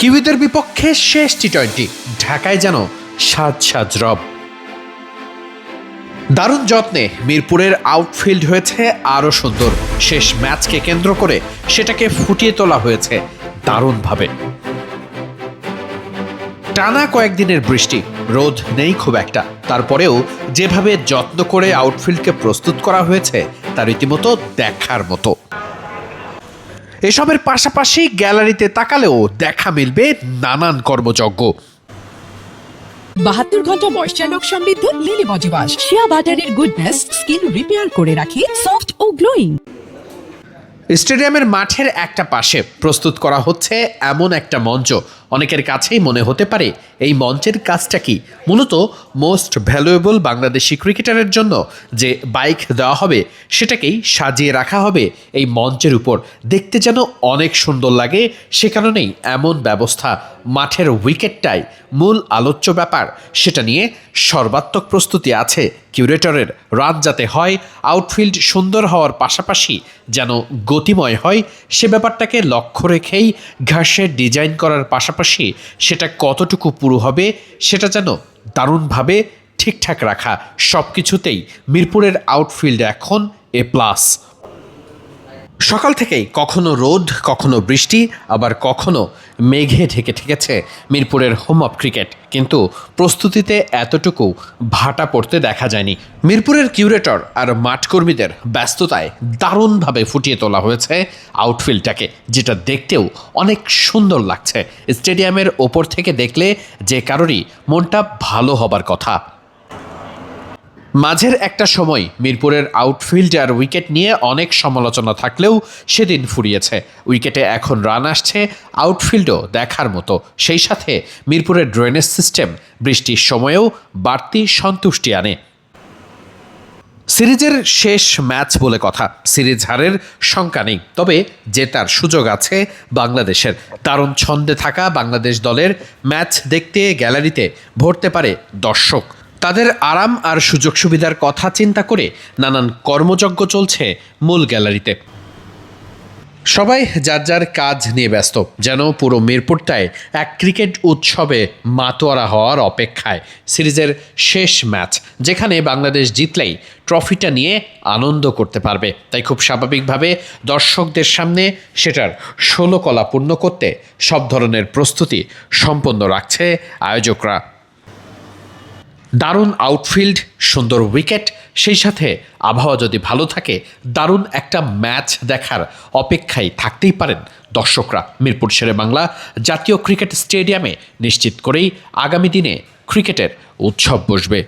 কিউইদের বিপক্ষে শেষ টি-20 ঢাকায় যেন সাজ সাজ রব। দারুণ যত্নে মিরপুরের আউটফিল্ড হয়েছে আরও সুন্দর। শেষ ম্যাচকে কেন্দ্র করে সেটাকে ফুটিয়ে তোলা হয়েছে দারুণভাবে। টানা কয়েকদিনের বৃষ্টি, রোদ নেই খুব একটা, তারপরেও যেভাবে যত্ন করে আউটফিল্ডকে প্রস্তুত করা হয়েছে তা রীতিমতো দেখার মতো। এসবের পাশাপাশি গ্যালারিতে তাকালেও দেখা মিলবে নানান কর্মযজ্ঞ। 72 ঘন্টা ময়েশ্চার লক সমৃদ্ধ লিলি বডি ওয়াশ, শিয়া বাটারের গুডনেস স্কিন রিপেয়ার করে রাখে সফট ও গ্লোয়িং। স্টেডিয়ামের মাঠের একটা পাশে প্রস্তুত করা হচ্ছে এমন একটা মঞ্চ, অনেকের কাছেই মনে হতে পারে এই মঞ্চের কাজটা কি। মূলত মোস্ট ভ্যালুয়েবল বাংলাদেশি ক্রিকেটারের জন্য যে বাইক দেওয়া হবে সেটাকেই সাজিয়ে রাখা হবে এই মঞ্চের উপর। দেখতে যেন অনেক সুন্দর লাগে, সে কারণেই এমন ব্যবস্থা। মাঠের উইকেটটাই মূল আলোচ্য ব্যাপার, সেটা নিয়ে সর্বাত্মক প্রস্তুতি আছে কিউরেটরের। রান যাতে হয়, আউটফিল্ড সুন্দর হওয়ার পাশাপাশি যেন গতিময় হয়, সে ব্যাপারটাকে লক্ষ্য রেখেই ঘাসের ডিজাইন করার পাশাপাশি সেটা কতটুকু পুরো হবে সেটা যেন দারুণভাবে ঠিকঠাক রাখা। সব কিছুতেই মিরপুরের আউটফিল্ড এখন A+। সকাল থেকেই কখনো রোদ, কখনো বৃষ্টি, আবার কখনো মেঘে ঢেকে ঠেকেছে মিরপুরের হোম অফ ক্রিকেট, কিন্তু প্রস্তুতিতে এতটুকু ভাটা পড়তে দেখা যায়নি। মিরপুরের কিউরেটর আর মাঠকর্মীদের ব্যস্ততায় দারুণভাবে ফুটিয়ে তোলা হয়েছে আউটফিল্ডটাকে, যেটা দেখতেও অনেক সুন্দর লাগছে। স্টেডিয়ামের ওপর থেকে দেখলে যে কারোরই মনটা ভালো হবার কথা। মাঝের একটা সময় মিরপুরের আউটফিল্ড আর উইকেট নিয়ে অনেক সমালোচনা থাকলেও সেদিন ফুরিয়েছে। উইকেটে এখন রান আসছে, আউটফিল্ডও দেখার মতো। সেই সাথে মিরপুরের ড্রেনেজ সিস্টেম বৃষ্টির সময়েও বাড়তি সন্তুষ্টি আনে। সিরিজের শেষ ম্যাচ বলে কথা, সিরিজ হারের শঙ্কা নেই, তবে জেতার সুযোগ আছে বাংলাদেশের। দারুণ ছন্দে থাকা বাংলাদেশ দলের ম্যাচ দেখতে গ্যালারিতে ভরতে পারে দর্শক। তাদের আরাম আর সুযোগ সুবিধার কথা চিন্তা করে নানান কর্মযজ্ঞ চলছে মূল গ্যালারিতে। সবাই যার যার কাজ নিয়ে ব্যস্ত, যেন পুরো মিরপুরটায় এক ক্রিকেট উৎসবে মাতোয়ারা হওয়ার অপেক্ষায়। সিরিজের শেষ ম্যাচ, যেখানে বাংলাদেশ জিতলেই ট্রফিটা নিয়ে আনন্দ করতে পারবে, তাই খুব স্বাভাবিকভাবে দর্শকদের সামনে সেটার ষোলকলা পূর্ণ করতে সব ধরনের প্রস্তুতি সম্পন্ন রাখছে আয়োজকরা। দারুণ আউটফিল্ড, সুন্দর উইকেট, সেই সাথে আবহাওয়া যদি ভালো থাকে, দারুণ একটা ম্যাচ দেখার অপেক্ষায় থাকতেই পারেন দর্শকরা। মিরপুর শেরেবাংলা জাতীয় ক্রিকেট স্টেডিয়ামে নিশ্চিত করেই আগামী দিনে ক্রিকেটের উৎসব বসবে।